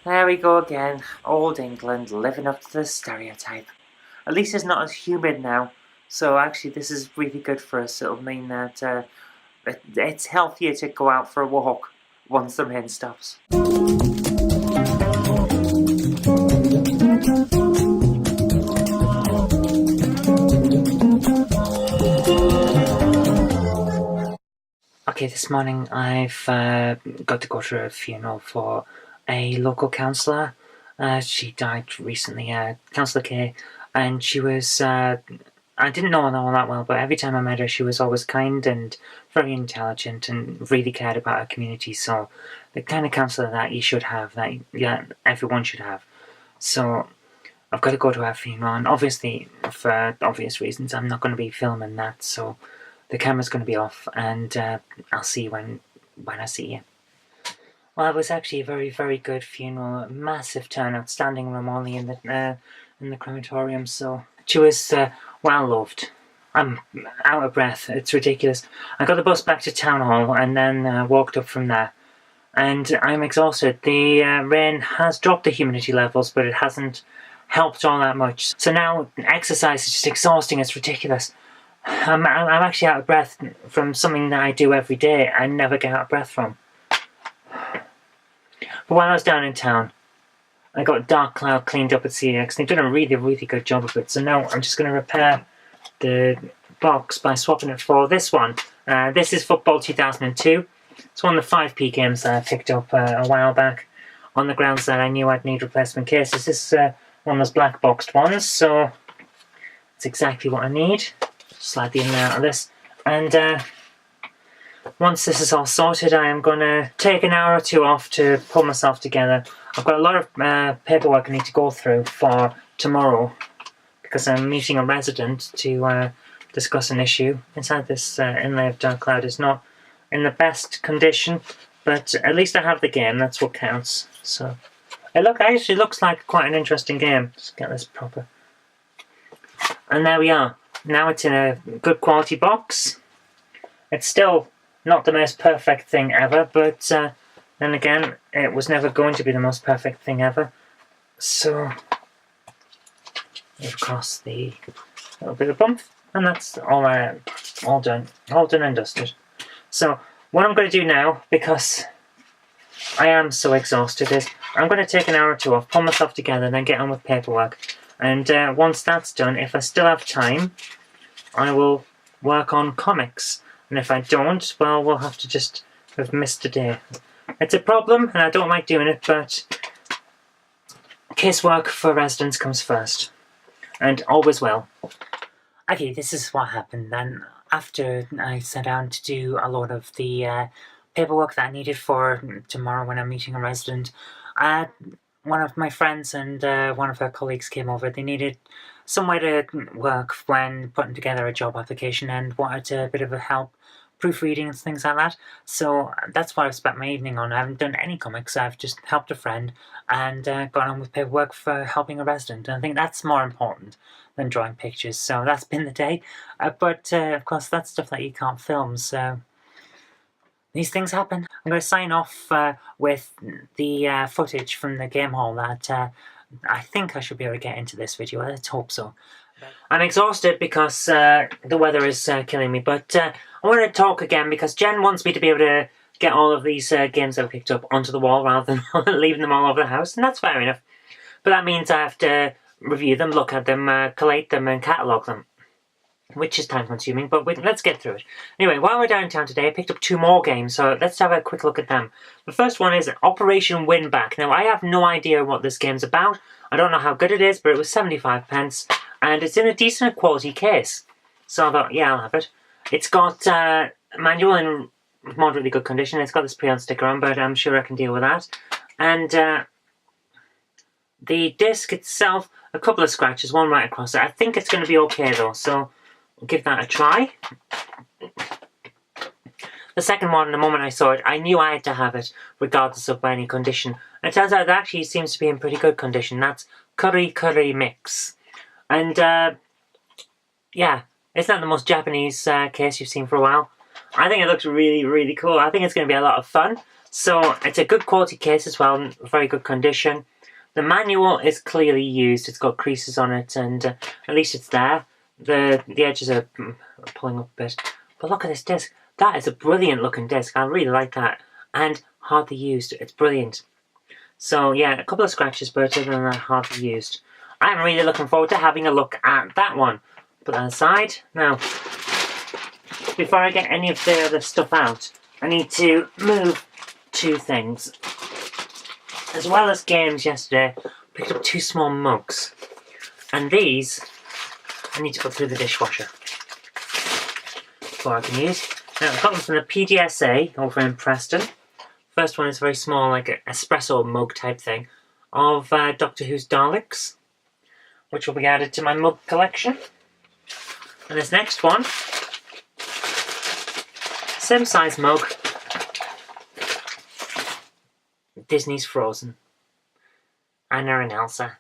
There we go again. Old England living up to the stereotype. At least it's not as humid now. So actually this is really good for us. It'll mean that it's healthier to go out for a walk once the rain stops. Okay, this morning I've got to go to a funeral for a local councillor. She died recently, Councillor Kay, and she was, I didn't know her all that well, but every time I met her she was always kind and very intelligent and really cared about her community, so the kind of councillor that you should have, that everyone should have. So I've got to go to her funeral, and obviously, for obvious reasons, I'm not going to be filming that, so the camera's going to be off, and I'll see you when I see you. Well, it was actually a very, very good funeral. Massive turnout, standing room only in the crematorium. So she was well loved. I'm out of breath. It's ridiculous. I got the bus back to town hall and then walked up from there. And I'm exhausted. The rain has dropped the humidity levels, but it hasn't helped all that much. So now exercise is just exhausting. It's ridiculous. I'm actually out of breath from something that I do every day. I never get out of breath from. But while I was down in town, I got Dark Cloud cleaned up at CX. They've done a really, really good job of it. So now I'm just going to repair the box by swapping it for this one. This is Football 2002. It's one of the 5p games that I picked up a while back on the grounds that I knew I'd need replacement cases. This is one of those black boxed ones, so it's exactly what I need. Slide the in and out of this, and once this is all sorted, I am going to take an hour or two off to pull myself together. I've got a lot of paperwork I need to go through for tomorrow because I'm meeting a resident to discuss an issue. Inside this inlay of Dark Cloud is not in the best condition, but at least I have the game, that's what counts. So it actually looks like quite an interesting game. Let's get this proper. And there we are. Now it's in a good quality box. It's still not the most perfect thing ever, but then again, it was never going to be the most perfect thing ever. So, across the little bit of bump, and that's all done and dusted. So, what I'm going to do now, because I am so exhausted, is I'm going to take an hour or two off, pull myself together, and then get on with paperwork. And once that's done, if I still have time, I will work on comics. And if I don't, well, we'll have to just have missed a day. It's a problem, and I don't like doing it, but casework for residents comes first. And always will. Okay, this is what happened then. After I sat down to do a lot of the paperwork that I needed for tomorrow when I'm meeting a resident, one of my friends and one of her colleagues came over. They needed somewhere to work when putting together a job application and wanted a bit of a help proofreading and things like that. So that's what I've spent my evening on. I haven't done any comics. I've just helped a friend and gone on with paperwork for helping a resident. And I think that's more important than drawing pictures. So that's been the day. But of course, that's stuff that you can't film. So these things happen. I'm going to sign off with the footage from the game hall that I think I should be able to get into this video. Let's hope so. I'm exhausted because the weather is killing me, but I want to talk again because Jen wants me to be able to get all of these games that I picked up onto the wall rather than leaving them all over the house, and that's fair enough. But that means I have to review them, look at them, collate them, and catalogue them, which is time consuming, but let's get through it. Anyway, while we're downtown today, I picked up 2 more games, so let's have a quick look at them. The first one is Operation Winback. Now, I have no idea what this game's about. I don't know how good it is, but it was 75 pence, and it's in a decent quality case. So I thought, yeah, I'll have it. It's got manual in moderately good condition. It's got this pre-on sticker on, but I'm sure I can deal with that. And the disc itself, a couple of scratches, one right across it. I think it's going to be okay, though, so we'll give that a try. The second one, the moment I saw it, I knew I had to have it, regardless of any condition. And it turns out it actually seems to be in pretty good condition. That's Curry Curry Mix. And, yeah, it's not the most Japanese case you've seen for a while. I think it looks really, really cool. I think it's going to be a lot of fun. So it's a good quality case as well, very good condition. The manual is clearly used, it's got creases on it, and at least it's there. The edges are pulling up a bit. But look at this disc. That is a brilliant looking disc. I really like that. And hardly used. It's brilliant. So yeah, a couple of scratches, but other than that, hardly used. I'm really looking forward to having a look at that one. Put that aside. Now, before I get any of the other stuff out, I need to move two things. As well as games yesterday, I picked up 2 small mugs. And these, I need to put through the dishwasher before I can use. Now, I got them from the PDSA over in Preston. First one is very small, like an espresso mug type thing, of Doctor Who's Daleks, which will be added to my mug collection. And this next one, same size mug, Disney's Frozen, Anna and Elsa.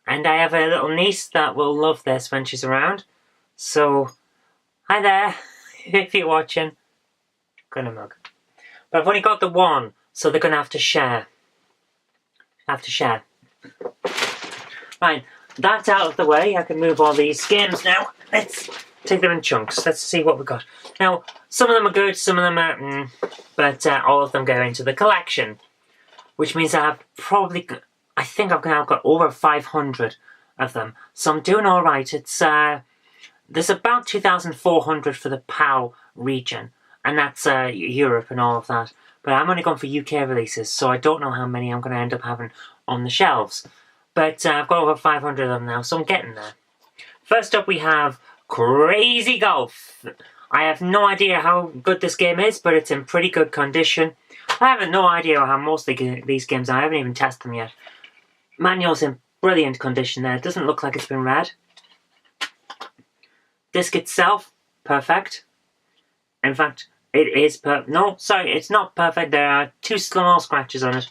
And I have a little niece that will love this when she's around. So, hi there, if you're watching. Got a mug. But I've only got the one, so they're going to have to share. Right, that's out of the way. I can move all these games now. Let's take them in chunks. Let's see what we've got. Now, some of them are good, some of them are but all of them go into the collection. Which means I have probably, I think I've now got over 500 of them. So I'm doing alright. It's, there's about 2,400 for the PAL region. And that's Europe and all of that. But I'm only going for UK releases, so I don't know how many I'm going to end up having on the shelves. But I've got over 500 of them now, so I'm getting there. First up we have Crazy Golf. I have no idea how good this game is, but it's in pretty good condition. I have no idea how most of these games are. I haven't even tested them yet. Manual's in brilliant condition there. It doesn't look like it's been read. Disc itself, perfect. In fact, it is no, sorry, it's not perfect. There are 2 small scratches on it,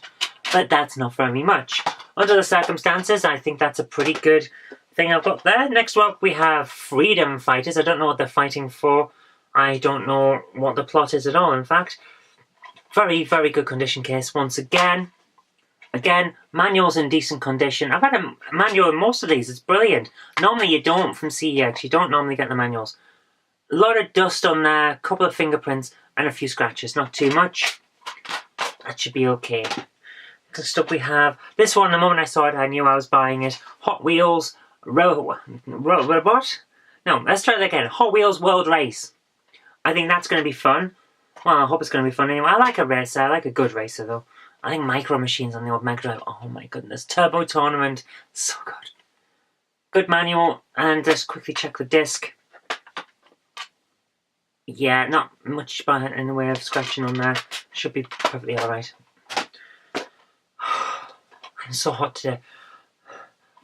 but that's not very much. Under the circumstances, I think that's a pretty good thing I've got there. Next up, we have Freedom Fighters. I don't know what they're fighting for. I don't know what the plot is at all, in fact. Very, very good condition case once again. Again, manual's in decent condition. I've had a manual in most of these. It's brilliant. Normally you don't from CEX. You don't normally get the manuals. A lot of dust on there, a couple of fingerprints, and a few scratches. Not too much. That should be okay. Next up we have this one. The moment I saw it, I knew I was buying it. Hot Wheels what? No, let's try that again. Hot Wheels World Race. I think that's going to be fun. Well, I hope it's going to be fun anyway. I like a racer. I like a good racer, though. I think Micro Machines on the old Mega Drive. Oh my goodness. Turbo Tournament. So good. Good manual. And just quickly check the disc. Yeah, not much in the way of scratching on there. Should be perfectly alright. I'm so hot today.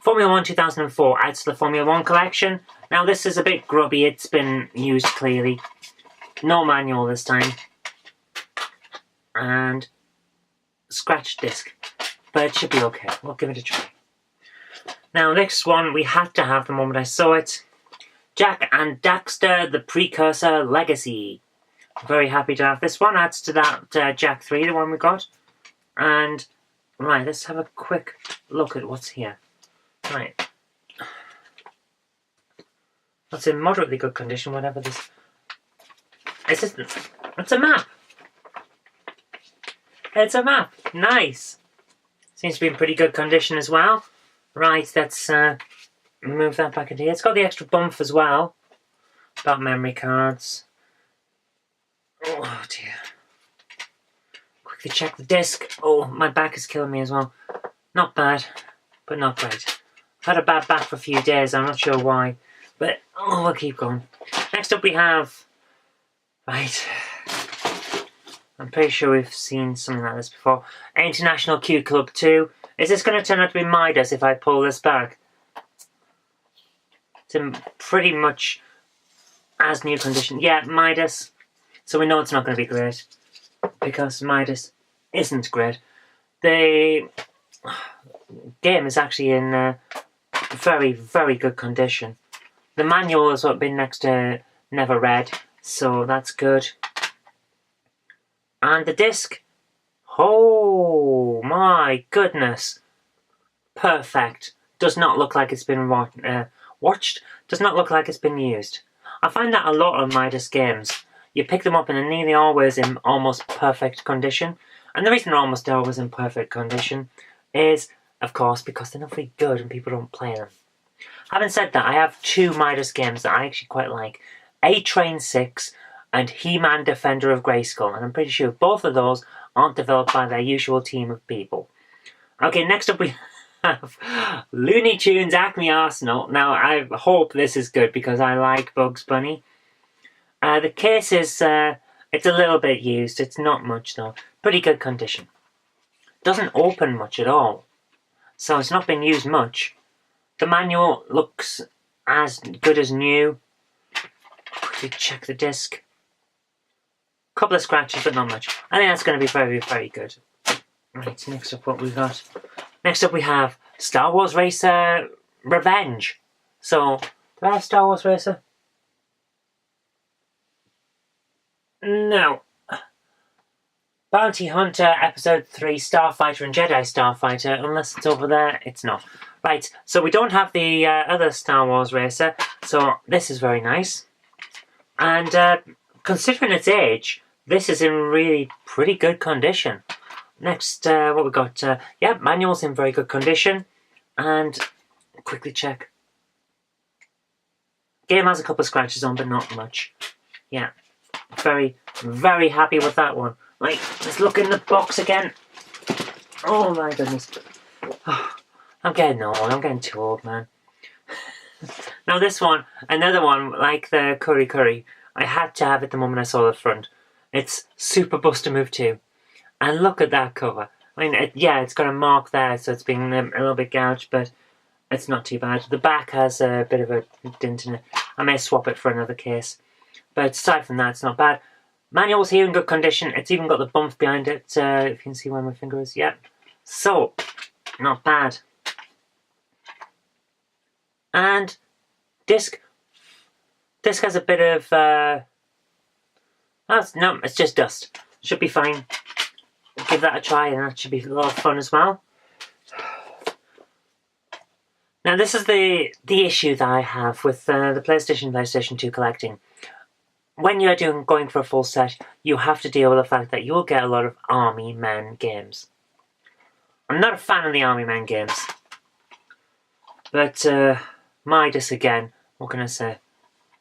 Formula 1 2004 adds to the Formula 1 collection. Now this is a bit grubby. It's been used clearly. No manual this time. And scratch disc. But it should be okay. We'll give it a try. Now next one we had to have the moment I saw it. Jak and Daxter, the Precursor Legacy. I'm very happy to have this one. Adds to that Jak 3, the one we got. And, right, let's have a quick look at what's here. Right. That's in moderately good condition, whatever this... It's a map! It's a map! Nice! Seems to be in pretty good condition as well. Right, let's... move that back into here. It's got the extra bump as well. About memory cards. Oh dear. Quickly check the disc. Oh, my back is killing me as well. Not bad, but not great. I've had a bad back for a few days. I'm not sure why. But, oh, we'll keep going. Next up we have... Right. I'm pretty sure we've seen something like this before. International Q Club 2. Is this going to turn out to be Midas if I pull this back? It's in pretty much as new condition. Yeah, Midas. So we know it's not going to be great. Because Midas isn't great. The game is actually in very, very good condition. The manual has been next to never read. So that's good. And the disc. Oh my goodness. Perfect. Does not look like it's been watched. Does not look like it's been used. I find that a lot on Midas games. You pick them up and they're nearly always in almost perfect condition. And the reason they're almost always in perfect condition is, of course, because they're not very good and people don't play them. Having said that, I have two Midas games that I actually quite like. A-Train 6 and He-Man Defender of Grayskull. And I'm pretty sure both of those aren't developed by their usual team of people. Okay, next up we have Looney Tunes Acme Arsenal. Now, I hope this is good because I like Bugs Bunny. The case is, it's a little bit used. It's not much though. Pretty good condition. Doesn't open much at all. So it's not been used much. The manual looks as good as new. Quickly check the disc. Couple of scratches, but not much. I think that's going to be very, very good. Right, next up what we got. Next up we have Star Wars Racer Revenge. So, do I have Star Wars Racer? No. Bounty Hunter Episode 3 Starfighter and Jedi Starfighter. Unless it's over there, it's not. Right, so we don't have the other Star Wars Racer. So, this is very nice. And considering its age, this is in really pretty good condition. Next, what we got? Yeah, manual's in very good condition. And quickly check. Game has a couple of scratches on, but not much. Yeah, very, very happy with that one. Right, let's look in the box again. Oh my goodness. Oh, I'm getting old. I'm getting too old, man. Now this one, another one, like the Curry, I had to have it the moment I saw the front. It's Super Buster Move 2. And look at that cover. I mean, yeah, it's got a mark there, so it's been a little bit gouged, but it's not too bad. The back has a bit of a dent in it. I may swap it for another case. But aside from that, it's not bad. Manual's here in good condition. It's even got the bump behind it, if you can see where my finger is. Yep. So, not bad. And disc. Disc has a bit of... no, it's just dust. Should be fine. Give that a try and that should be a lot of fun as well. Now this is the issue that I have with the PlayStation 2 collecting. When you're going for a full set, you have to deal with the fact that you'll get a lot of Army Men games. I'm not a fan of the Army Men games. But Midas again, what can I say?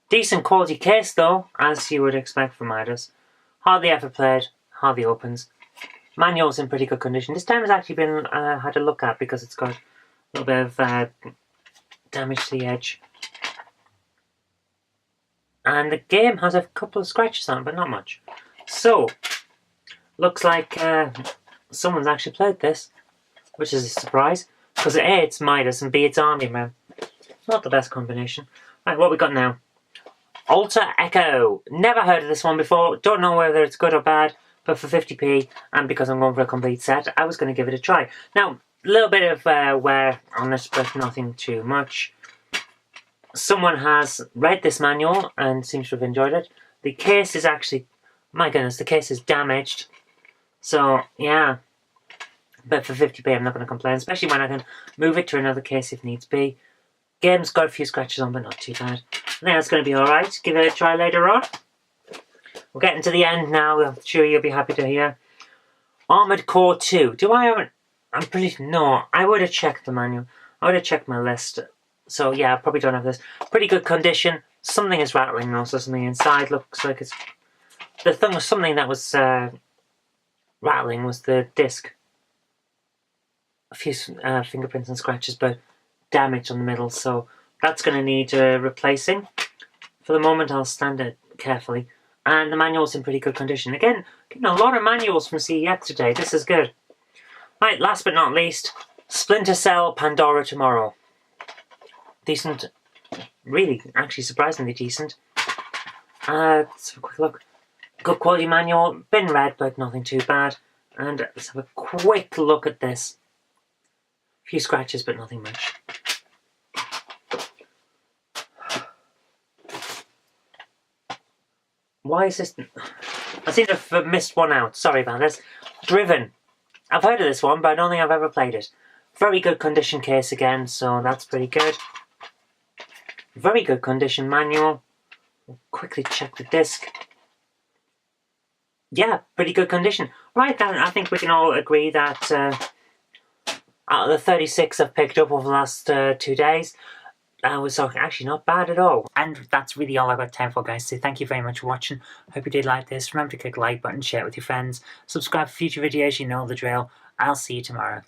Decent quality case though, as you would expect from Midas. Hardly ever played, hardly opens. Manual's in pretty good condition. This time has actually been had a look at because it's got a little bit of damage to the edge. And the game has a couple of scratches on it, but not much. So, looks like someone's actually played this, which is a surprise. Because A, it's Midas, and B, it's Army Man. Not the best combination. Right, what we got now? Alter Echo. Never heard of this one before. Don't know whether it's good or bad. But for 50p, and because I'm going for a complete set, I was going to give it a try. Now, a little bit of wear on this, but nothing too much. Someone has read this manual and seems to have enjoyed it. The case is actually... My goodness, the case is damaged. So, yeah. But for 50p, I'm not going to complain, especially when I can move it to another case if needs be. Game's got a few scratches on, but not too bad. I think that's going to be alright. Give it a try later on. We're getting to the end now. I'm sure you'll be happy to hear. Armored Core 2. Do I have it? I'm pretty... No, I would have checked the manual. I would have checked my list. So, yeah, I probably don't have this. Pretty good condition. Something is rattling though, so something inside looks like it's... The thing was something that was rattling was the disc. A few fingerprints and scratches, but damage on the middle, so that's going to need replacing. For the moment, I'll stand it carefully. And the manual's in pretty good condition. Again, getting a lot of manuals from CEX today. This is good. Right, last but not least, Splinter Cell Pandora Tomorrow. Decent. Really, actually surprisingly decent. Let's have a quick look. Good quality manual. Been read, but nothing too bad. And let's have a quick look at this. A few scratches, but nothing much. Why is this... I seem to have missed one out. Sorry about this. Driven. I've heard of this one, but I don't think I've ever played it. Very good condition case again, so that's pretty good. Very good condition manual. We'll quickly check the disc. Yeah, pretty good condition. Right then, I think we can all agree that out of the 36 I've picked up over the last 2 days, that was actually not bad at all. And that's really all I've got time for, guys. So thank you very much for watching. Hope you did like this. Remember to click the like button, share it with your friends, subscribe for future videos, you know the drill. I'll see you tomorrow.